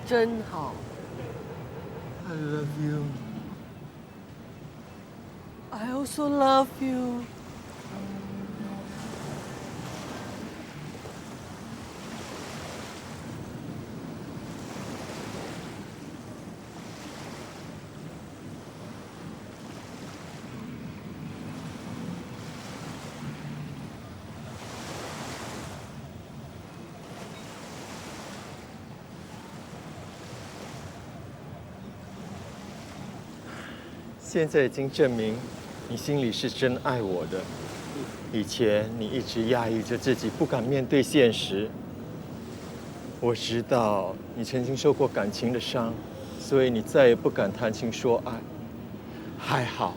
真好。I love you. I also love you. 现在已经证明，你心里是真爱我的。以前你一直压抑着自己，不敢面对现实。我知道你曾经受过感情的伤，所以你再也不敢谈情说爱。还好，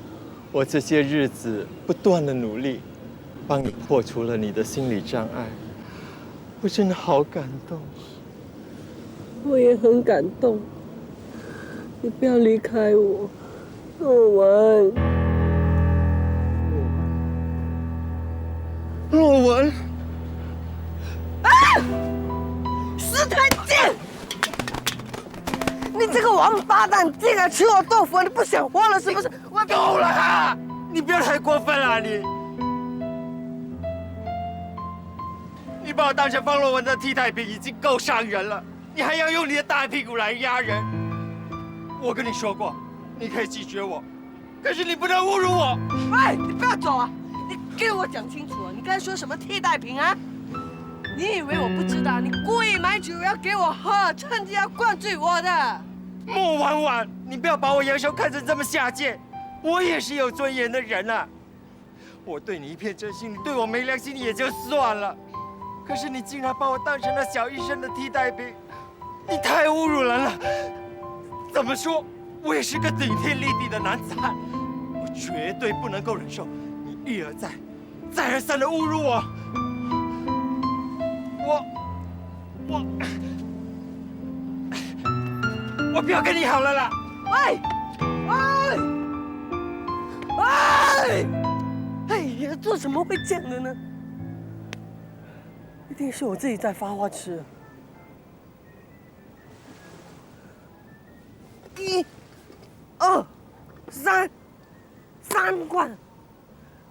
我这些日子不断的努力，帮你破除了你的心理障碍。我真的好感动。我也很感动。你不要离开我，诺文。诺文，石台健，你这个王八蛋，竟然吃我豆腐，你不想活了是不是？我够了啊！你不要太过分了，你把我当成方洛文的替代品已经够伤人了，你还要用你的大屁股来压人。我跟你说过，你可以拒绝我，可是你不能侮辱我。喂，你不要走啊！你给我讲清楚啊！你刚才说什么替代品啊？你以为我不知道？你故意买酒要给我喝，趁机要灌醉我的。莫婉婉，你不要把我杨修看成这么下贱，我也是有尊严的人啊。我对你一片真心，你对我没良心也就算了，可是你竟然把我当成了小医生的替代品，你太侮辱人了。怎么说，我也是个顶天立地的男子汉，我绝对不能够忍受你一而再、再而三的侮辱我。我不要跟你好了啦！喂，哎呀，做什么会这样的呢？一定是我自己在发花痴。1、2、3，3罐，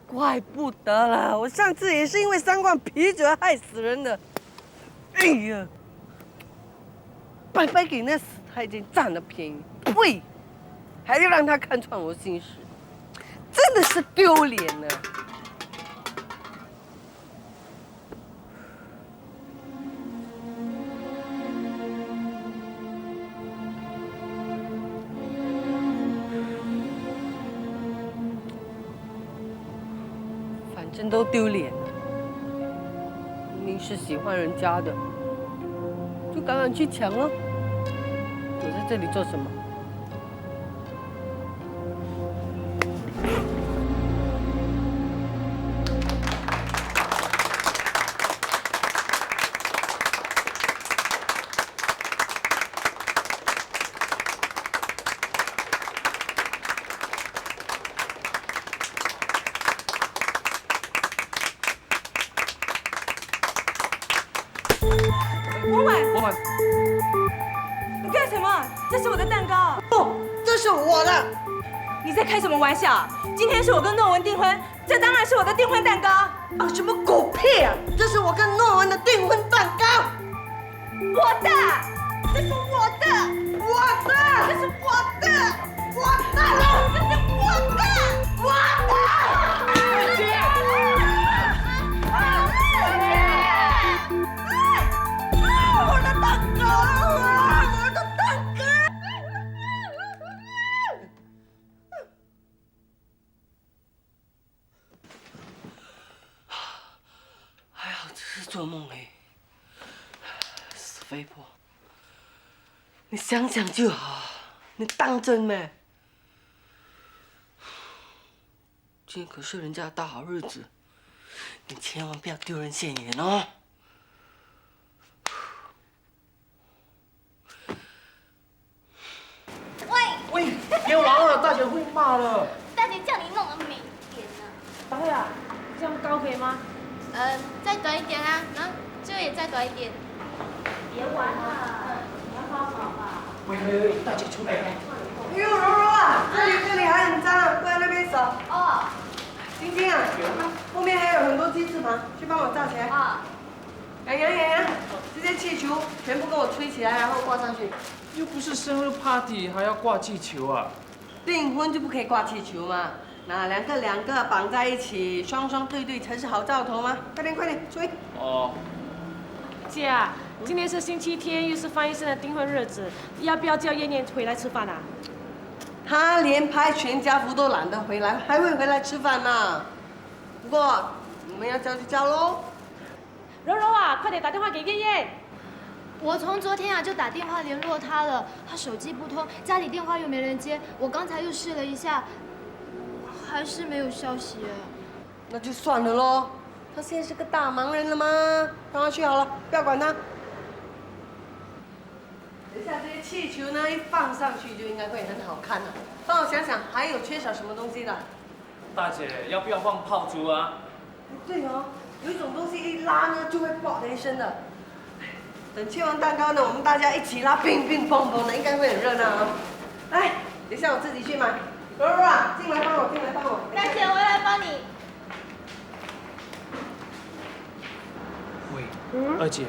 怪不得了，我上次也是因为3罐啤酒害死人的。哎呀，白白给那死太监占了便宜，呸！还要让他看穿我心事，真的是丢脸了。反正都丢脸了，明明是喜欢人家的，就敢敢去抢了。躲在这里做什么？博文，你干什么？这是我的蛋糕。不，这是我的。你在开什么玩笑？今天是我跟诺文订婚，这当然是我的订婚蛋糕。放什么狗屁啊！这是我跟诺文的订婚蛋糕。我的，这是我的，我的，这是我的，我的，这是我的，我的。姐，我的蛋糕，我的蛋糕。还好只是做梦而已。死肥婆，你想想就好，你当真没？今天可是人家的大好日子，你千万不要丢人现眼哦。喂，别玩了，大姐会骂的。大姐叫你弄得美一点呢。导演，这样高可以吗？再短一点啊，这也再短一点。别玩了，你要喂，大姐出来了。哎呦，柔柔啊，这里还很脏啊，过来那边扫。哦，晶晶啊，后面还有很多鸡翅膀，去帮我罩起来。啊，洋洋，这些气球全部给我吹起来，然后挂上去。又不是生日 party，还要挂气球啊？订婚就不可以挂气球嘛？那两个绑在一起，双双对对才是好兆头吗？快点吹！哦，姐啊，今天是星期天，又是方医生的订婚日子，要不要叫燕燕回来吃饭啊？他连拍全家福都懒得回来，还会回来吃饭呢？不过你们要叫就叫喽。柔柔啊，快点打电话给燕燕。我从昨天就打电话联络他了，他手机不通，家里电话又没人接，我刚才又试了一下，还是没有消息。那就算了喽，他现在是个大忙人了吗？让他去好了，不要管他。等下这些气球呢，一放上去就应该会很好看了。帮我想想，还有缺少什么东西的？大姐要不要放炮竹啊？对哦，有一种东西一拉呢，就会爆的一声的。等切完蛋糕呢，我们大家一起拉，乒乒乓乓的，应该会很热闹哦。来，等一下我自己去买。柔柔啊，进来帮我。大姐，我来帮你。喂，二姐，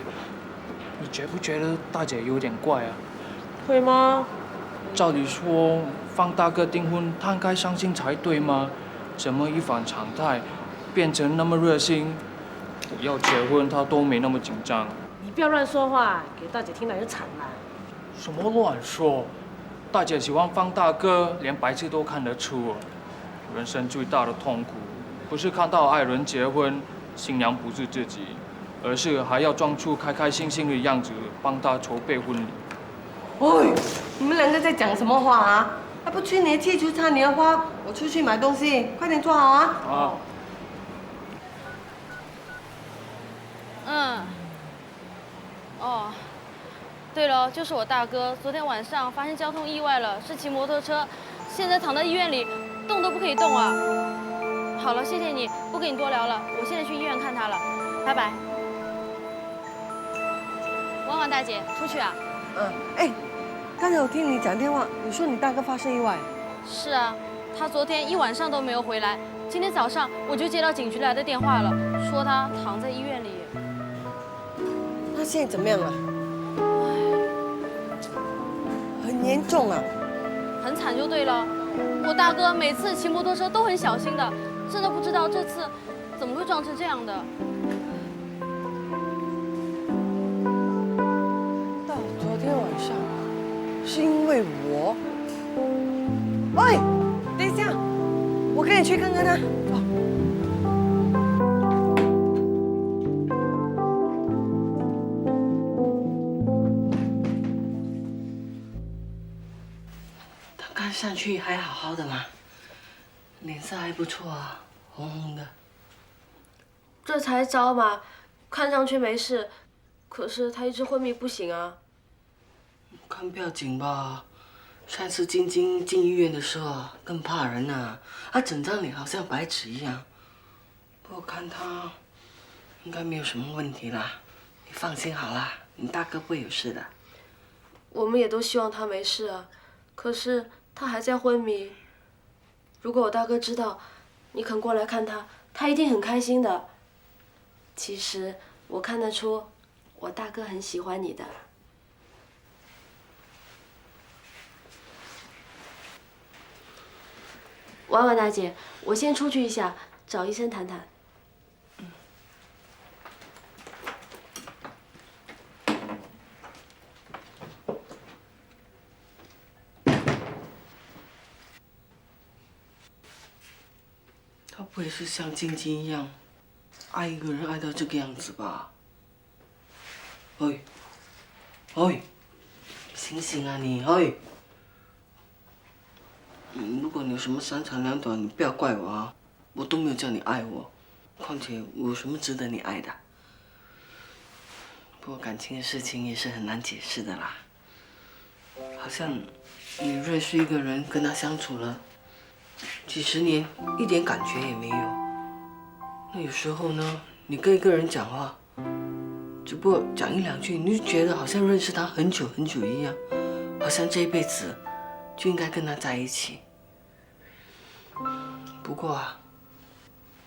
你觉不觉得大姐有点怪啊？会吗？照理说，方大哥订婚，他应该伤心才对吗？怎么一反常态，变成那么热心？我要结婚，他都没那么紧张。你不要乱说话，给大姐听了就惨了。什么乱说？大姐喜欢方大哥，连白痴都看得出。人生最大的痛苦，不是看到爱人结婚，新娘不是自己，而是还要装出开开心心的样子，帮他筹备婚礼。喂，你们两个在讲什么话啊？还不吹你的气球，插你的花，我出去买东西，快点做好啊！啊。嗯。哦，对了，就是我大哥，昨天晚上发生交通意外了，是骑摩托车，现在躺在医院里，动都不可以动啊。好了，谢谢你，不跟你多聊了，我现在去医院看他了，拜拜。婉婉大姐，出去啊？哎，刚才我听你讲电话，你说你大哥发生意外。是啊，他昨天一晚上都没有回来，今天早上我就接到警局来的电话了，说他躺在医院里。他现在怎么样了？很严重啊。很惨就对了。我大哥每次骑摩托车都很小心的，真的不知道这次怎么会撞成这样的。到昨天晚上，是因为我。喂，等一下，我跟你去看看他。走。看上去还好好的嘛，脸色还不错啊，红红的。这才糟嘛，看上去没事，可是他一直昏迷不醒啊。看不要紧吧，上次晶晶进医院的时候更怕人啊，她整张脸好像白纸一样。不过看她应该没有什么问题啦，你放心好啦，你大哥不会有事的。我们也都希望他没事啊，可是他还在昏迷。如果我大哥知道你肯过来看他，他一定很开心的。其实我看得出，我大哥很喜欢你的。婉婉大姐，我先出去一下，找医生谈谈。他不会是像晶晶一样，爱一个人爱到这个样子吧？喂，喂，醒醒啊你！喂，如果你有什么三长两短，你不要怪我啊，我都没有叫你爱我，况且我有什么值得你爱的？不过感情的事情也是很难解释的啦，好像你认识一个人，跟他相处了几十年，一点感觉也没有。那有时候呢，你跟一个人讲话，只不过讲一两句，你就觉得好像认识他很久很久一样，好像这一辈子就应该跟他在一起。不过啊，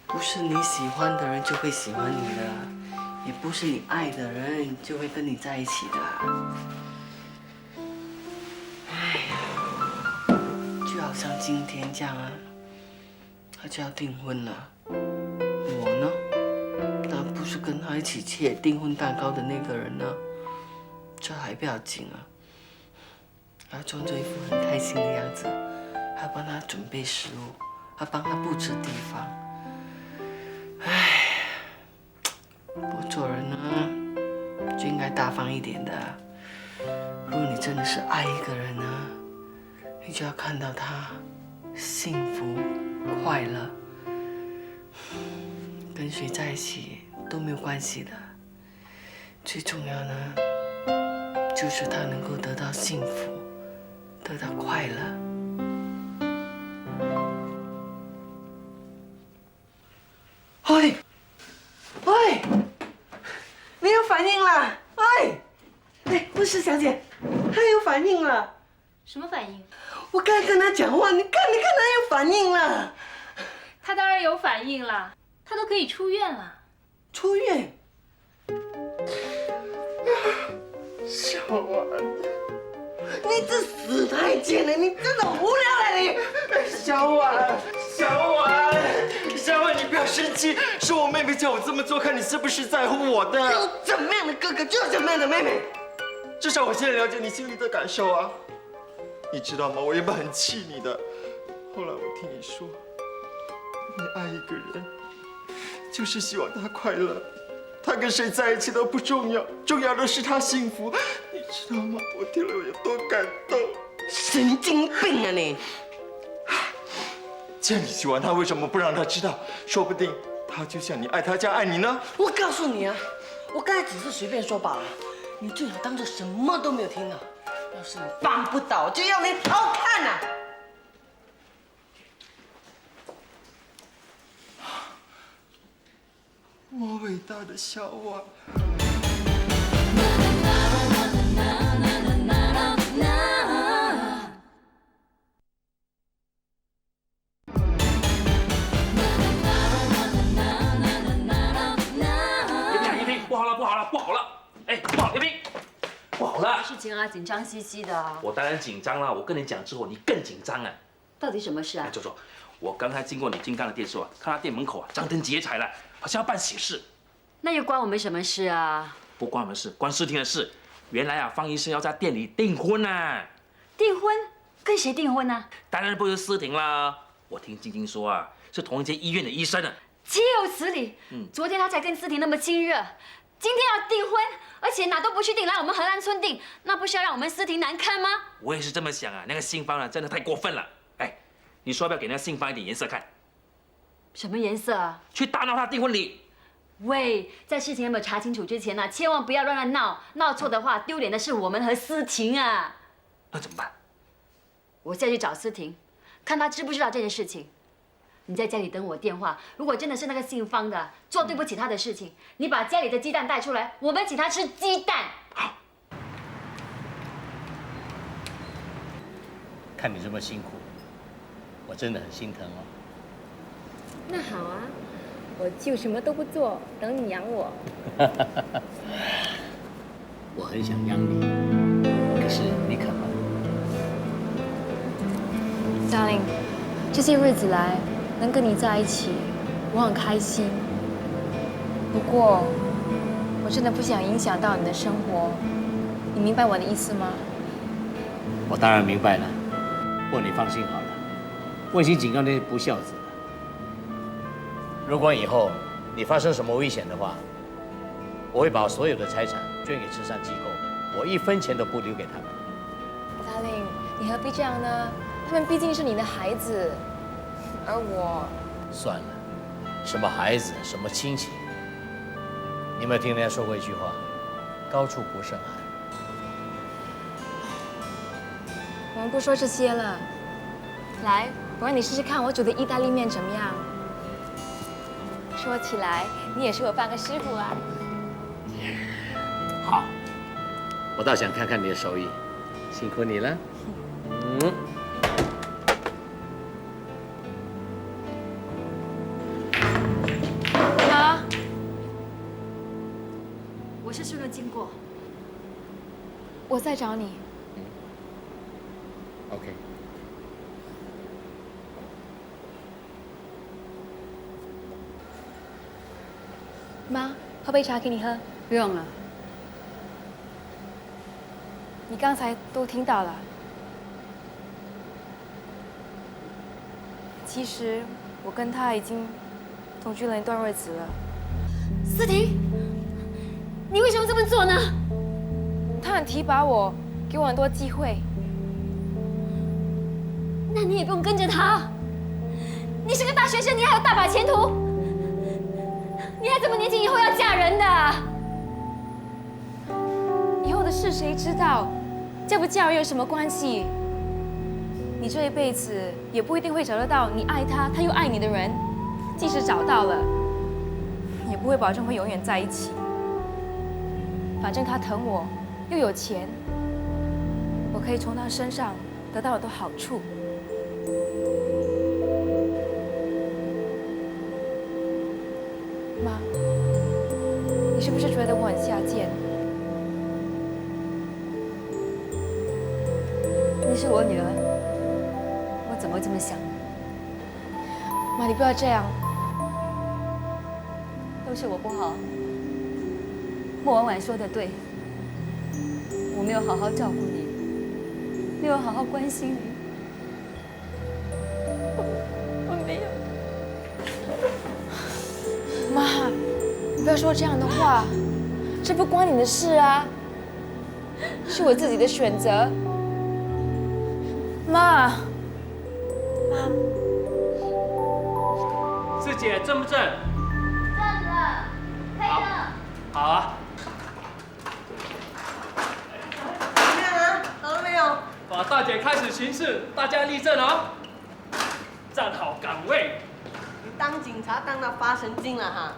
不是你喜欢的人就会喜欢你的，也不是你爱的人就会跟你在一起的。哎呀，就好像今天这样啊，他就要订婚了，我呢？不是跟他一起切订婚蛋糕的那个人呢，这还不要紧啊，还要装着一副很开心的样子，还要帮他准备食物，还帮他布置地方。唉，我做人呢就应该大方一点的。如果你真的是爱一个人呢，你就要看到他幸福快乐，跟谁在一起都没有关系的，最重要呢，就是他能够得到幸福，得到快乐。喂，喂，你有反应了？哎，护士小姐，他有反应了。什么反应？我刚才跟他讲话，你看他有反应了。他当然有反应啦，他都可以出院了。出院？小婉，你这死太监了，你真的无聊了你。小婉，小婉，你不要生气，是我妹妹叫我这么做，看你是不是在乎我的。有怎么样的哥哥就有怎么样的妹妹。至少我现在了解你心里的感受啊。你知道吗？我原本很气你的，后来我听你说，你爱一个人，就是希望他快乐，他跟谁在一起都不重要，重要的是他幸福。你知道吗？我听了我有多感动。神经病啊你！既然你喜欢他，为什么不让他知道？说不定他就像你爱他这样爱你呢。我告诉你啊，我刚才只是随便说罢了，你最好当做什么都没有听啊。要是你办不到，就要你偷看啊！我伟大的小婉。叶萍，不好了！哎，不好，叶萍，不好了！事情啊，紧张兮兮的。我当然紧张了，我跟你讲之后，你更紧张啊！到底什么事啊？周周，我刚才经过你金刚的店的时候啊，看他店门口啊张灯结彩了，好像要办喜事。那又关我们什么事啊？不关我们事，关诗婷的事。原来啊，方医生要在店里订婚啊！订婚？跟谁订婚呢？当然不是诗婷啦。我听晶晶说啊，是同一间医院的医生啊。岂有此理！昨天他才跟思婷那么亲热，今天要订婚，而且哪都不去订，来我们荷兰村订，那不是要让我们思婷难堪吗？我也是这么想啊，那个信芳啊，真的太过分了。哎，你说要不要给那个信芳一点颜色看？什么颜色啊？去打扰他订婚礼。喂，在事情还没有查清楚之前呢，千万不要乱闹，闹错的话，丢脸的是我们和思婷啊。那怎么办？我现在去找思婷，看她知不知道这件事情。你在家里等我电话，如果真的是那个姓方的做对不起他的事情，你把家里的鸡蛋带出来，我们请他吃鸡蛋。好。看你这么辛苦，我真的很心疼哦。那好啊，我就什么都不做，等你养我。我很想养你，可是你肯吗 Darling， 这些日子来能跟你在一起，我很开心。不过，我真的不想影响到你的生活，你明白我的意思吗？我当然明白了，不过你放心好了，我已经警告那些不孝子了。如果以后你发生什么危险的话，我会把所有的财产捐给慈善机构，我1分钱都不留给他们。Darling， 你何必这样呢？他们毕竟是你的孩子，而我……算了，什么孩子，什么亲戚，你有没有听人家说过一句话？高处不胜寒。我们不说这些了，来，我让你试试看我煮的意大利面怎么样？说起来，你也是我半个师傅啊。我倒想看看你的手艺，辛苦你了。妈，我是顺路经过，我在找你。 OK。妈，喝杯茶给你喝。不用了。你刚才都听到了。其实我跟他已经同居了一段日子了。思婷，你为什么这么做呢？他很提拔我，给我很多机会。那你也不用跟着他。你是个大学生，你还有大把前途。你还这么年轻，以后要嫁人的。以后的事谁知道？嫁不嫁人有什么关系？你这一辈子也不一定会找得到你爱他，他又爱你的人。即使找到了，也不会保证会永远在一起。反正他疼我，又有钱，我可以从他身上得到很多好处。妈，你是不是觉得我很下贱？你是我女儿，我怎么会这么想？妈，你不要这样。都是我不好。莫婉婉说的对，我没有好好照顾你，没有好好关心你。我没有。妈，你不要说这样的话，这不关你的事啊，是我自己的选择。妈，师姐正不正？正了，可以了。好啊。怎么样啊？好了没有？把大姐开始巡视，大家立正哦，站好岗位。你当警察当到发神经了哈？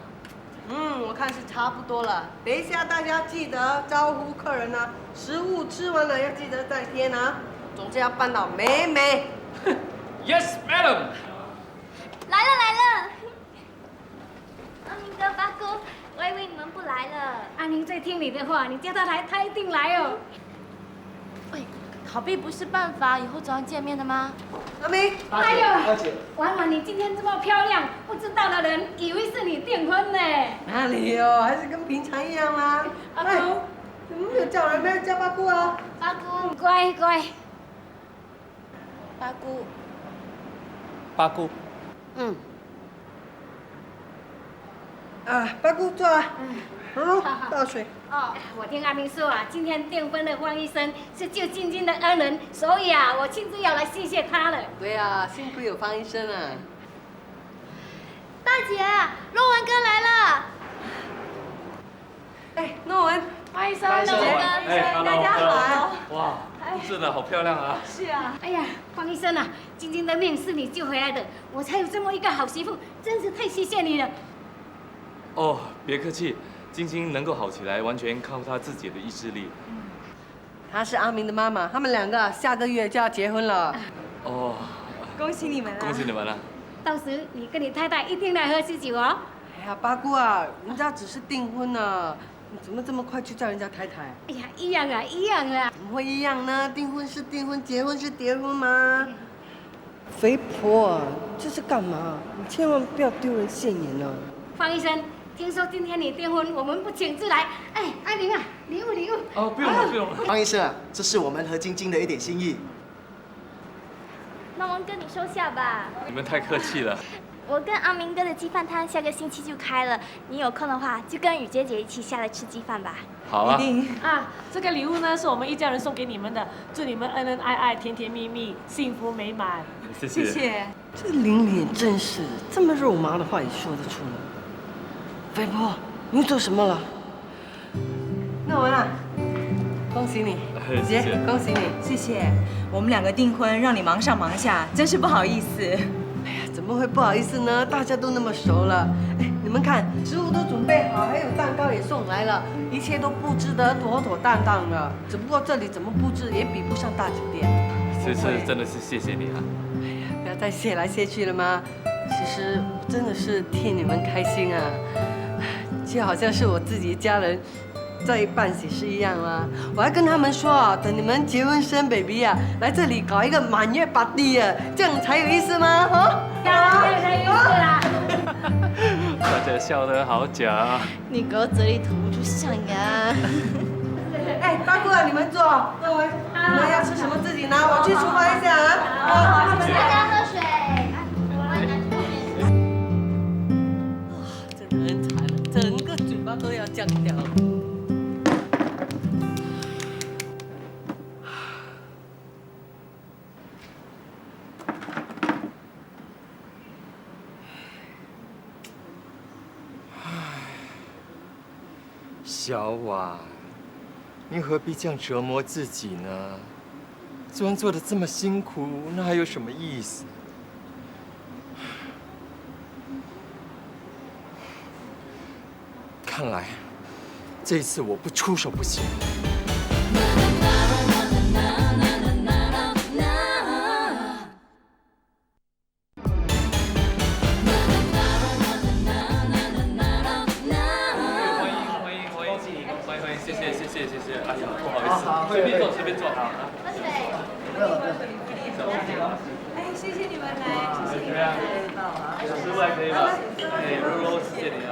我看是差不多了。等一下大家记得招呼客人啊，食物吃完了要记得带添啊。总之要办到美美。Yes, madam。来了来了，阿明哥、八姑，我以为你们不来了。阿明最听你的话，你叫他来，他一定来哦。喂，逃避不是办法，以后总要见面的吗？阿明，哎呦，婉婉，你今天这么漂亮，不知道的人以为是你订婚呢。哪里有？还是跟平常一样啦。阿姑，怎么没有叫人？没有叫八姑啊？八姑，乖乖。八姑，八姑。八姑坐啊。倒水。哦，我听阿明说啊，今天订婚的方医生是救晶晶的恩人，所以啊，我亲自要来谢谢他了。对啊，幸亏有方医生啊。大姐，洛文哥来了。哎，诺文，方医生，大家好。哇，真的好漂亮啊！是啊，哎呀，方医生啊，晶晶的命是你救回来的，我才有这么一个好媳妇，真是太谢谢你了。哦，别客气，晶晶能够好起来，完全靠她自己的意志力。她是阿明的妈妈，他们两个下个月就要结婚了。哦，恭喜你们啊！恭喜你们了！到时你跟你太太一定来喝喜酒哦。哎呀，八姑啊，人家只是订婚呢，你怎么这么快就叫人家太太？哎呀，一样啊，一样啊。怎么会一样呢？订婚是订婚，结婚是结婚吗？肥婆啊，这是干嘛？你千万不要丢人现眼哦。方医生，听说今天你订婚，我们不请自来。哎，阿明啊，礼物礼物。哦，不用了，不用了。方医生啊，这是我们和晶晶的一点心意。那文哥，你收下吧。你们太客气了。我跟阿明哥的鸡饭摊下个星期就开了，你有空的话就跟雨洁姐一起下来吃鸡饭吧。好啊。啊，这个礼物呢是我们一家人送给你们的，祝你们恩恩爱爱、甜甜蜜蜜、幸福美满。谢谢。谢谢。这林脸真是这么肉麻的话也说得出来。肥婆，你又做什么了？那完了，恭喜你，姐，恭喜你，谢谢。我们两个订婚，让你忙上忙下，真是不好意思。哎呀，怎么会不好意思呢？大家都那么熟了。哎，你们们看，食物都准备好，还有蛋糕也送来了，一切都布置得妥妥当当的。只不过这里怎么布置也比不上大酒店。真的是谢谢你啊！哎呀，不要再谢来谢去了吗？其实真的是替你们开心啊，就好像是我自己家人在办喜事一样啊。我还跟他们说啊，等你们结婚生 baby 啊，来这里搞一个满月 party 啊，这样才有意思吗？哦，有意思啦！大家笑得好假啊！你给我嘴里吐不出象牙。哎，大姑啊，你们坐，各位，你们要吃什么自己拿，我去厨房一下啊。好，大家喝水。真的很惨了，整个嘴巴都要僵掉了。小婉，你何必这样折磨自己呢？昨晚做的这么辛苦，那还有什么意思？看来这一次我不出手不行。谢，哎呀，不好意思，随便坐，好。哎，谢谢你们来，谢谢你们来。吃饭可以吗？哎，肉谢谢你啊。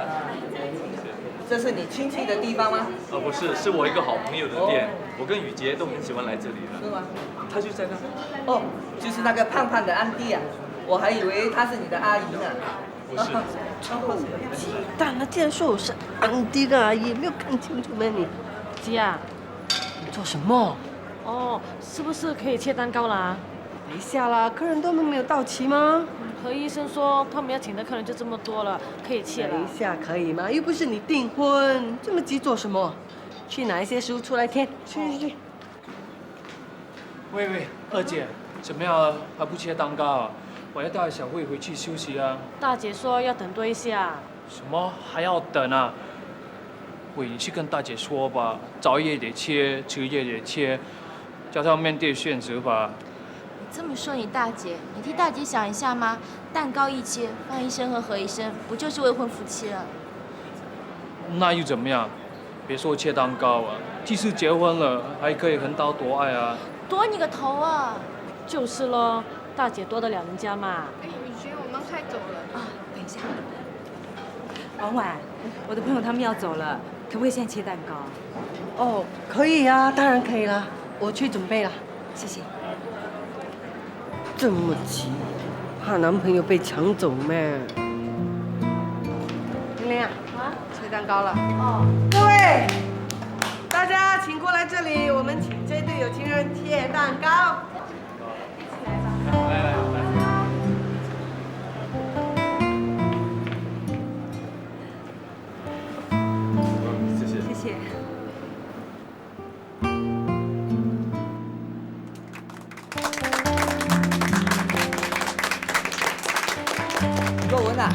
这是你亲戚的地方吗？不是，是我一个好朋友的店，我跟雨杰都很喜欢来这里的。是吗？他就在那。哦，就是那个胖胖的安迪啊，我还以为她是你的阿姨呢。不是。鸡蛋啊，竟然说我是安迪的阿姨，没有看清楚吗你？鸡啊，你做什么？哦，是不是可以切蛋糕啦？等一下啦，客人都没有到齐吗？何医生说他们要请的客人就这么多了，可以切了。等一下可以吗？又不是你订婚，这么急做什么？去拿一些食物出来添。去。喂，二姐，怎么样？还不切蛋糕啊？我要带小慧回去休息啊。大姐说要等多一下。什么还要等啊？喂，你去跟大姐说吧，早也得切，迟也得切，叫她面对现实吧。你这么说你大姐，你替大姐想一下吗？蛋糕一切，方医生和何医生不就是未婚夫妻了？那又怎么样？别说切蛋糕啊，即使结婚了，还可以横刀夺爱啊。夺你个头啊！就是咯，大姐多得了人家嘛。哎，雨荨，我们快走了。啊，等一下。婉婉，我的朋友他们要走了，可不可以现在切蛋糕？哦，可以啊，当然可以了，我去准备了。谢谢。这么急，怕男朋友被抢走咩？玲玲啊，切蛋糕了。哦，各位，大家请过来这里，我们请这对有情人切蛋糕。一起来吧。来。谢谢。若文啊，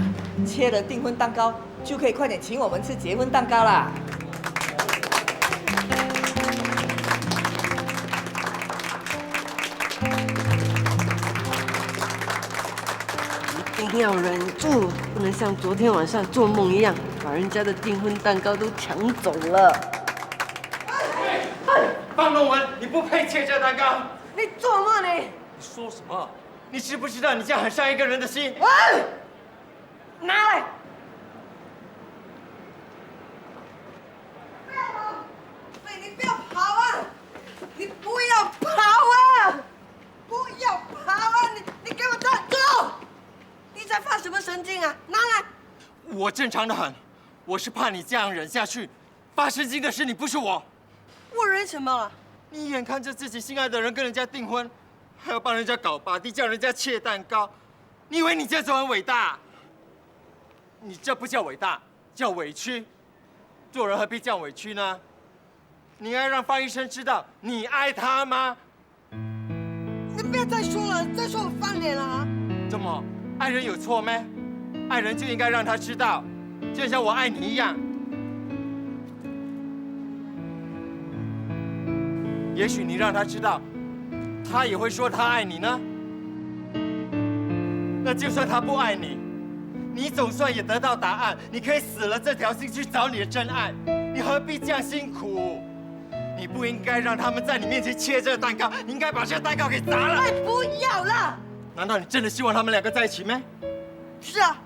切了订婚蛋糕，就可以快点请我们吃结婚蛋糕啦。一定要忍住，不能像昨天晚上做梦一样，把人家的订婚蛋糕都抢走了。方龙文，你不配切这蛋糕！你做梦你！你说什么？你知不知道你这样很伤一个人的心？喂，拿来！不要跑！喂，你不要跑啊！你不要跑啊！不要跑啊！你给我站住！你在发什么神经啊？拿来！我正常的很，我是怕你这样忍下去，发神经的是你，不是我。我忍什么？你眼看着自己心爱的人跟人家订婚，还要帮人家搞party，叫人家切蛋糕，你以为你这样做很伟大？你这不叫伟大，叫委屈。做人何必这样委屈呢？你应该让方医生知道你爱他吗？你不要再说了，再说我翻脸了啊！怎么，爱人有错没？爱人就应该让他知道，就像我爱你一样。也许你让他知道，他也会说他爱你呢。那就算他不爱你，你总算也得到答案。你可以死了这条心去找你的真爱，你何必这样辛苦？你不应该让他们在你面前切这个蛋糕，你应该把这个蛋糕给砸了。哎，不要了！难道你真的希望他们两个在一起吗？是啊。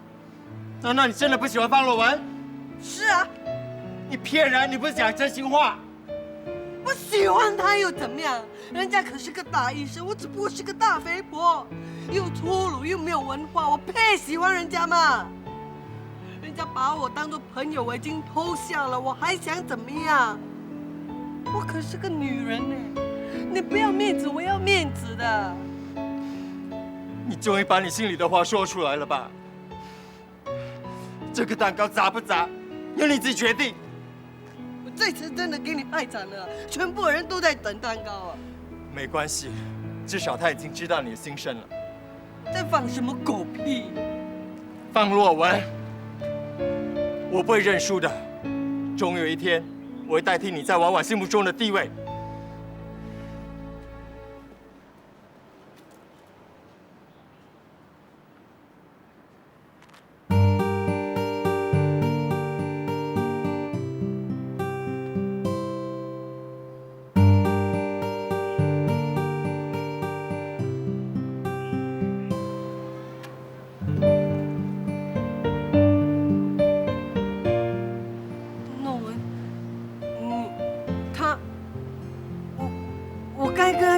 难道你真的不喜欢方若文？是啊。你骗人！你不是讲真心话。我喜欢他又怎么样？人家可是个大医生，我只不过是个大肥婆，又粗鲁又没有文化，我配喜欢人家吗？人家把我当作朋友，我已经偷笑了，我还想怎么样？我可是个女人呢，你不要面子，我要面子的。你终于把你心里的话说出来了吧？这个蛋糕砸不砸，由你自己决定。我这次真的给你害惨了，全部人都在等蛋糕啊。没关系，至少他已经知道你的心声了。在放什么狗屁？方若文，我不会认输的。终有一天，我会代替你在婉婉心目中的地位。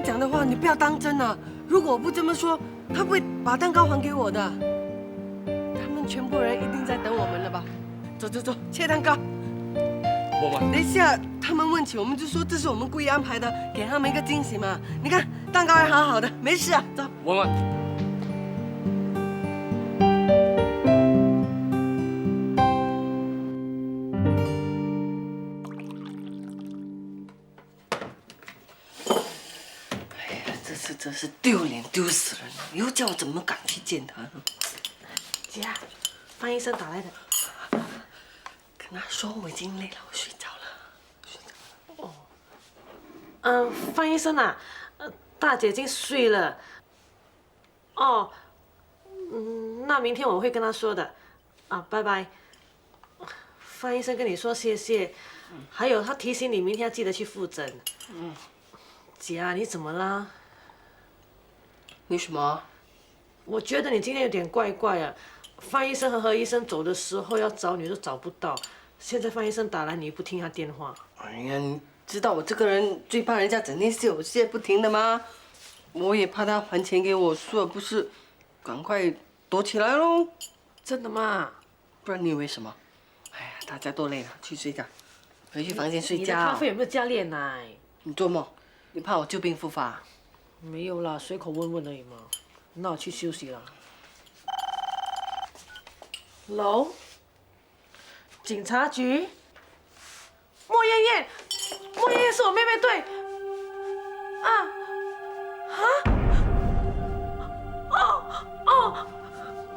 讲的话你不要当真啊！如果我不这么说，他不会把蛋糕还给我的。他们全部人一定在等我们了吧？走走走，切蛋糕。等一下他们问起，我们就说这是我们故意安排的，给他们一个惊喜嘛。你看蛋糕还好好的，没事啊。走。文文。真是丢脸丢死人了！以后叫我怎么敢去见他呢？姐，范医生打来的，跟他说我已经累了，我睡着了。哦。范医生啊，大姐已经睡了。哦。那明天我会跟她说的。啊，拜拜。范医生跟你说谢谢，还有他提醒你明天要记得去复诊。姐啊，你怎么啦？为什么？我觉得你今天有点怪怪啊。范医生和何医生走的时候要找你都找不到，现在范医生打来你不听他电话。哎呀，你知道我这个人最怕人家整天谢我谢不停的吗？我也怕他还钱给我，说了不是，赶快躲起来喽。真的吗？不然你以为什么？哎呀，大家都累了，去睡觉，回去房间睡觉。你的咖啡有没有加炼奶？你做梦，你怕我旧病复发？没有啦，随口问问而已嘛。那我去休息了。喽，警察局。莫艳艳，莫艳艳是我妹妹，对。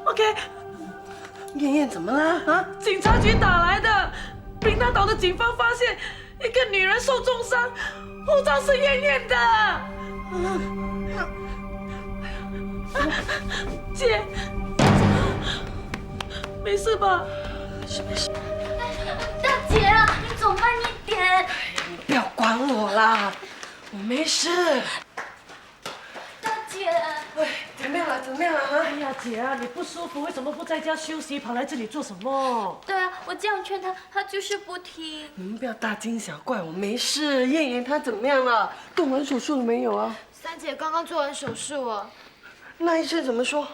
OK。艳艳怎么了？啊？警察局打来的，平潭岛的警方发现一个女人受重伤，护照是艳艳的。姐，没事吧？没事。大姐啊，你走慢一点。你不要管我啦，我没事。大姐。哎，怎么样了？怎么样了？哎呀，姐啊，你不舒服，为什么不在家休息，跑来这里做什么？对啊，我这样劝他，他就是不听。你们不要大惊小怪，我没事。艳艳她怎么样了？动完手术了没有啊？三姐刚刚做完手术啊。那医生怎么说？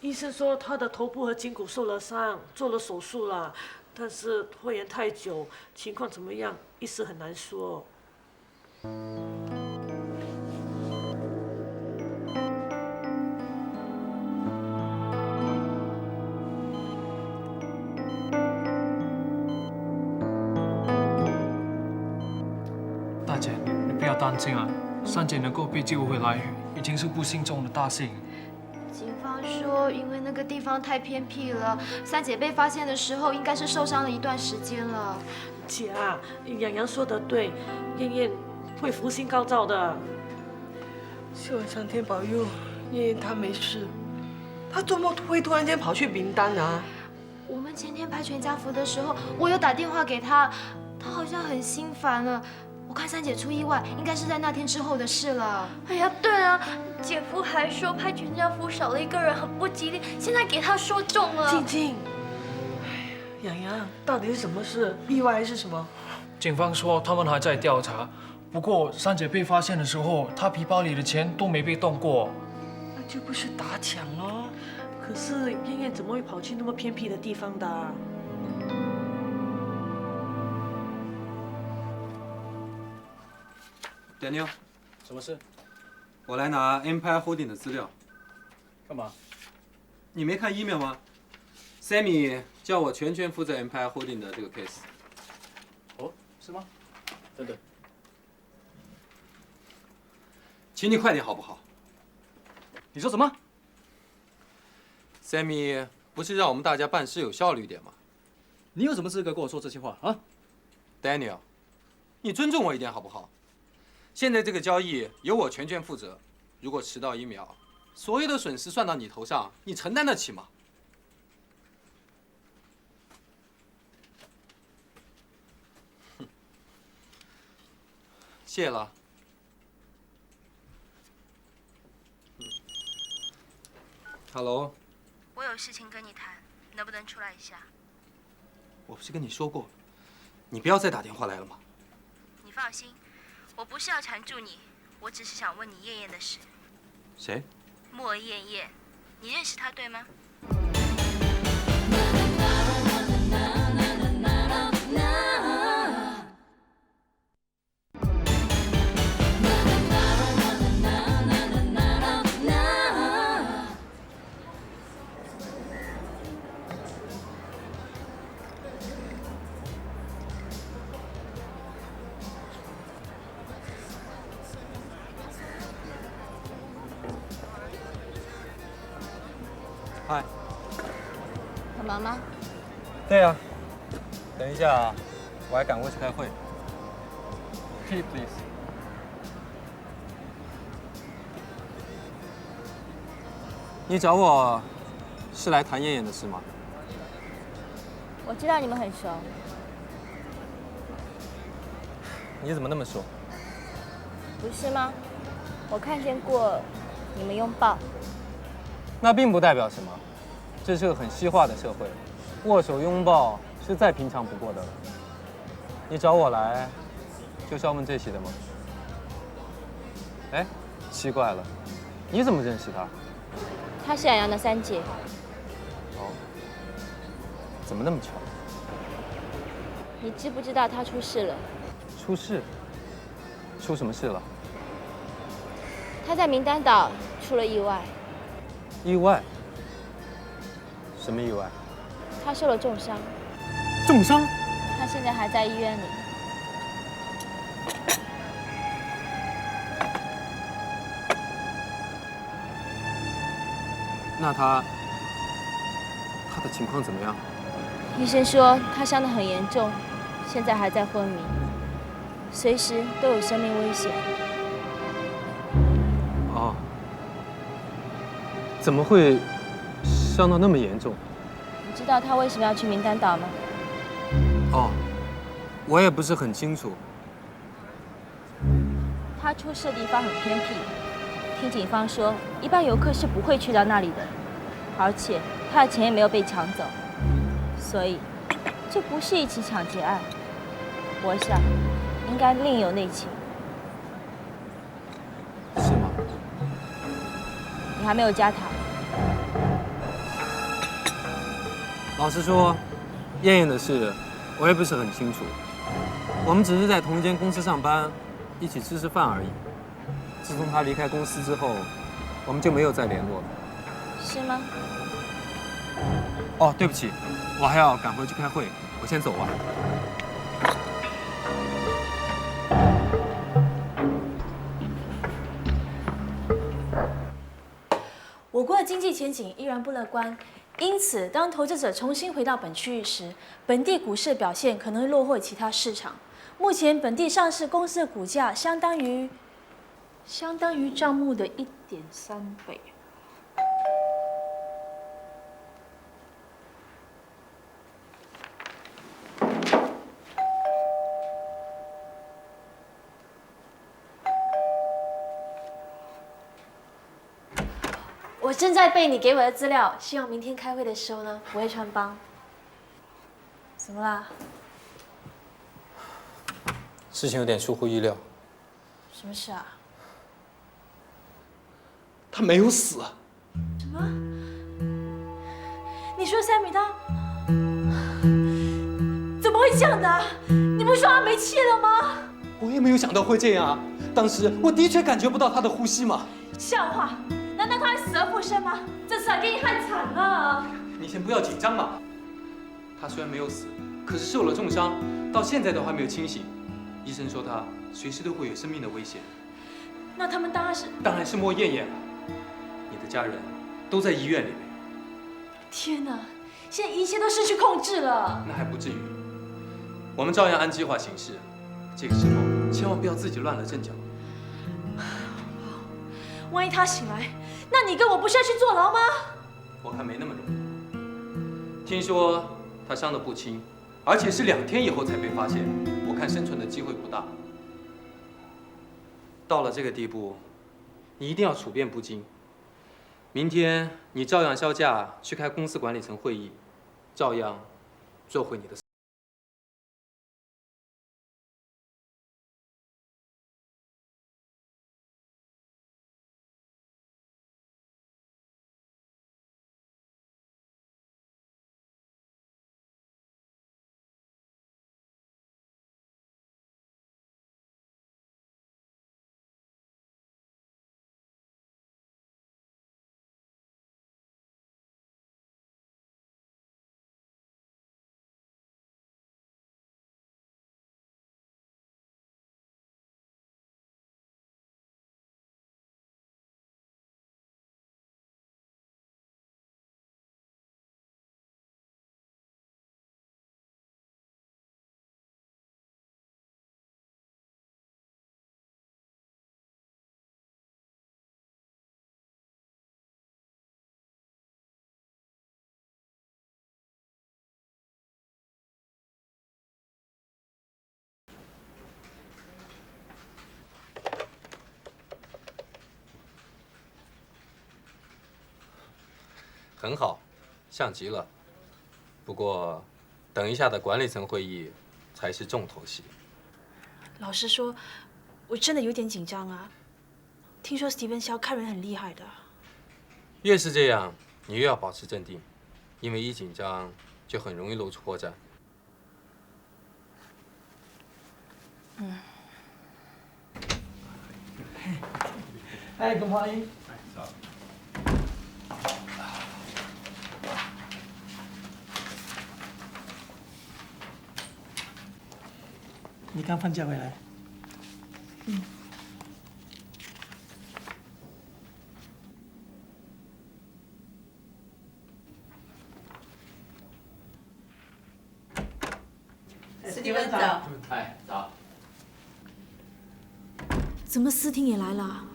医生说她的头部和颈骨受了伤，做了手术了，但是拖延太久，情况怎么样，一时很难说。大姐，你不要担心啊，三姐能够被救回来，已经是不幸中的大幸。警方说说，因为那个地方太偏僻了，三姐被发现的时候，应该是受伤了一段时间了。姐啊，洋洋说的对，燕燕会福星高照的。希望上天保佑燕燕她没事。她怎么会突然间跑去名单啊？我们前天拍全家福的时候，我有打电话给她，她好像很心烦了。我看三姐出意外，应该是在那天之后的事了。哎呀，对啊，姐夫还说拍全家福少了一个人很不吉利，现在给他说中了。静静，洋洋，到底是什么事？意外还是什么？警方说他们还在调查，不过三姐被发现的时候，她皮包里的钱都没被动过。那就不是打抢咯。可是燕燕怎么会跑去那么偏僻的地方的啊？Daniel，什么事？我来拿 Empire Holding 的资料。干嘛？你没看 email 吗 ？Sammy 叫我全权负责 Empire Holding 的这个 case。哦，是吗？等等。请你快点好不好？你说什么 ？Sammy 不是让我们大家办事有效率一点吗？你有什么资格跟我说这些话啊 ？Daniel， 你尊重我一点好不好？现在这个交易由我全权负责，如果迟到1秒，所有的损失算到你头上，你承担得起吗？谢了。Hello， 我有事情跟你谈，能不能出来一下？我不是跟你说过，你不要再打电话来了吗？你放心，我不是要缠住你，我只是想问你燕燕的事。谁？莫燕燕，你认识她对吗？嗨。很忙吗？对啊。等一下，我还赶过去开会。Repeat please。你找我是来谈燕燕的事吗？我知道你们很熟。你怎么那么说？不是吗？我看见过你们拥抱。那并不代表什么，这是个很西化的社会，握手拥抱是再平常不过的了。你找我来，就是要问这些的吗？哎，奇怪了，你怎么认识他？她是洋洋的三姐。哦，怎么那么巧？你知不知道她出事了？出事？出什么事了？她在名丹岛出了意外。意外？什么意外？她受了重伤。重伤？她现在还在医院里。那他的情况怎么样？医生说她伤得很严重，现在还在昏迷，随时都有生命危险。哦。怎么会伤到那么严重？你知道她为什么要去名丹岛吗？哦，我也不是很清楚。她出事的地方很偏僻，听警方说，一般游客是不会去到那里的，而且她的钱也没有被抢走，所以这不是一起抢劫案。我想，应该另有内情。是吗？你还没有加糖。老实说，燕燕的事我也不是很清楚。我们只是在同一间公司上班，一起吃饭而已。自从她离开公司之后，我们就没有再联络了。是吗？哦，对不起，我还要赶回去开会，我先走了。我国的经济前景依然不乐观，因此当投资者重新回到本区域时，本地股市的表现可能会落后于其他市场。目前本地上市公司的股价相当于账目的1.3倍。我正在背你给我的资料，希望明天开会的时候呢不会穿帮。怎么啦？事情有点出乎意料。什么事啊？他没有死。什么？你说Sammy他怎么会这样的啊？你不是说他没气了吗？我也没有想到会这样啊！当时我的确感觉不到他的呼吸嘛。笑话！难道他还死而复生吗？这次啊，给你害惨了！你先不要紧张嘛。他虽然没有死，可是受了重伤，到现在都还没有清醒。医生说他随时都会有生命的危险。那他们当然是莫艳艳了。你的家人都在医院里面。天哪！现在一切都失去控制了。那还不至于，我们照样按计划行事。这个时候千万不要自己乱了阵脚。万一他醒来，那你跟我不是要去坐牢吗？我看没那么容易。听说他伤得不轻，而且是2天以后才被发现，我看生存的机会不大。到了这个地步，你一定要处变不惊。明天你照样销假去开公司管理层会议，照样做回你的。很好，像极了。不过，等一下的管理层会议才是重头戏。老实说，我真的有点紧张啊。听说史蒂芬肖看人很厉害的。越是这样，你越要保持镇定，因为一紧张就很容易露出破绽。哎，good morning。你刚放假回来？史蒂芬早。哎，早。怎么思婷也来了？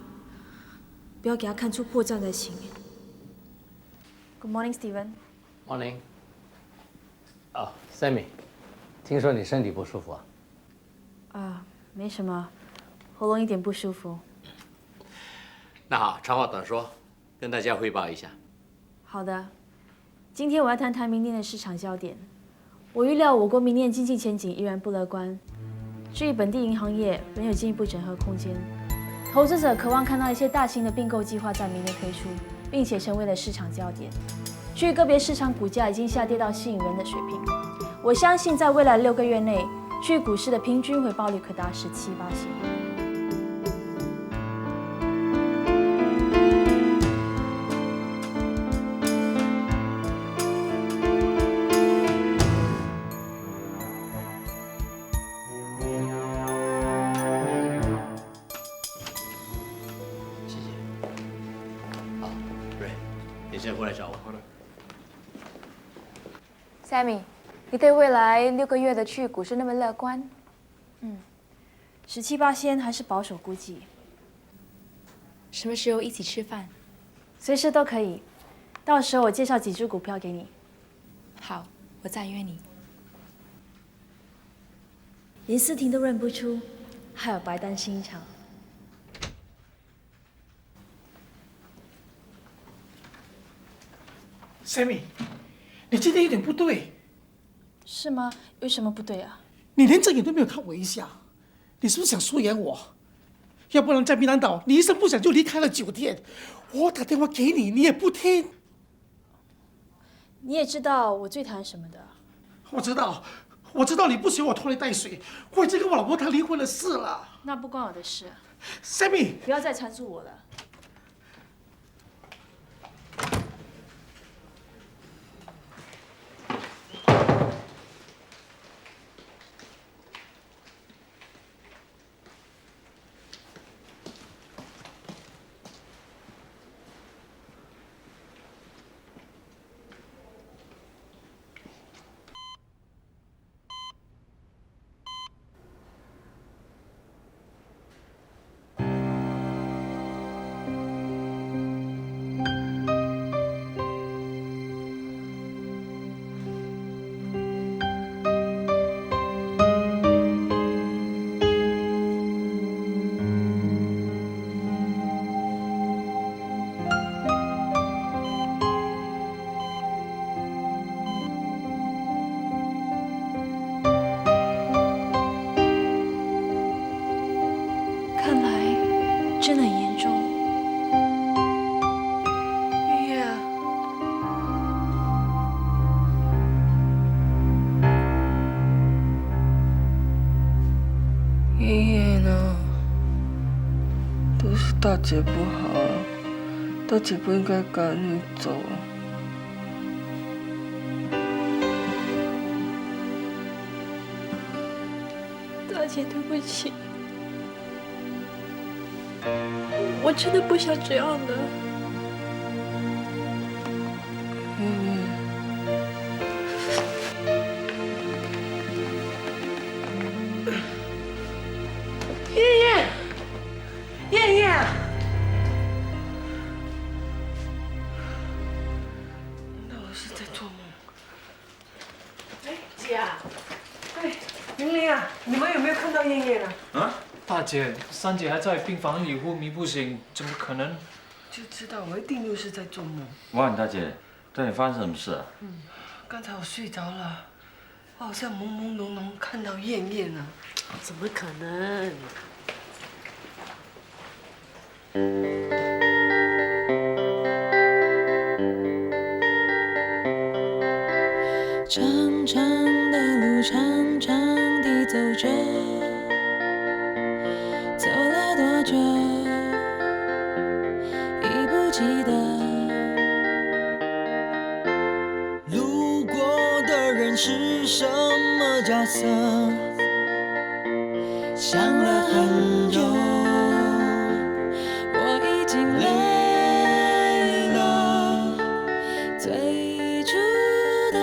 不要给他看出破绽才行。Good morning, Steven. Morning。哦 ，Sammy， 听说你身体不舒服啊？啊，没什么，喉咙一点不舒服。那好，长话短说，跟大家汇报一下。好的，今天我要谈谈明年的市场焦点。我预料我国明年经济前景依然不乐观，至于本地银行业仍有进一步整合空间。投资者渴望看到一些大型的并购计划在明年推出，并且成为了市场焦点。至于个别市场股价已经下跌到吸引人的水平，我相信在未来6个月内，区域股市的平均回报率可达17%-18%。现在过来找我。好的。Sammy， 你对未来6个月的去股是那么乐观？17、8仙还是保守估计。什么时候一起吃饭？随时都可以，到时候我介绍几只股票给你。好，我再约你。连思婷都认不出，还有白担心一场。Sammy， 你今天有点不对。是吗？有什么不对啊？你连正眼都没有看我一下，你是不是想疏远我？要不然在槟榔岛，你一声不响就离开了酒店，我打电话给你，你也不听。你也知道我最讨厌什么的。我知道你不喜欢我拖泥带水，我已经跟我老婆谈离婚的事了。那不关我的事。Sammy， 不要再缠住我了。真的很严重，月月啊，月月呢？都是大姐不好，大姐不应该赶你走。大姐，对不起。我真的不想这样的。燕燕，那我是在做梦。哎，姐啊，哎，玲玲啊，你们有没有看到燕燕啊？啊？大姐，三姐还在病房里昏迷不醒，怎么可能？就知道我一定又是在做梦。哇，大姐，到底发生什么事啊？刚才我睡着了，我好像朦朦胧胧看到燕燕啊。怎么可能？长长的路，长长地走着，走了多久，已不记得。路过的人是什么角色？想了很久，我已经累了。最初的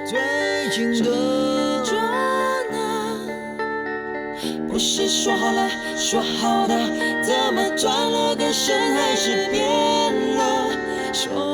最近的捉拿，不是说好了说好的，怎么转了个身还是变了？说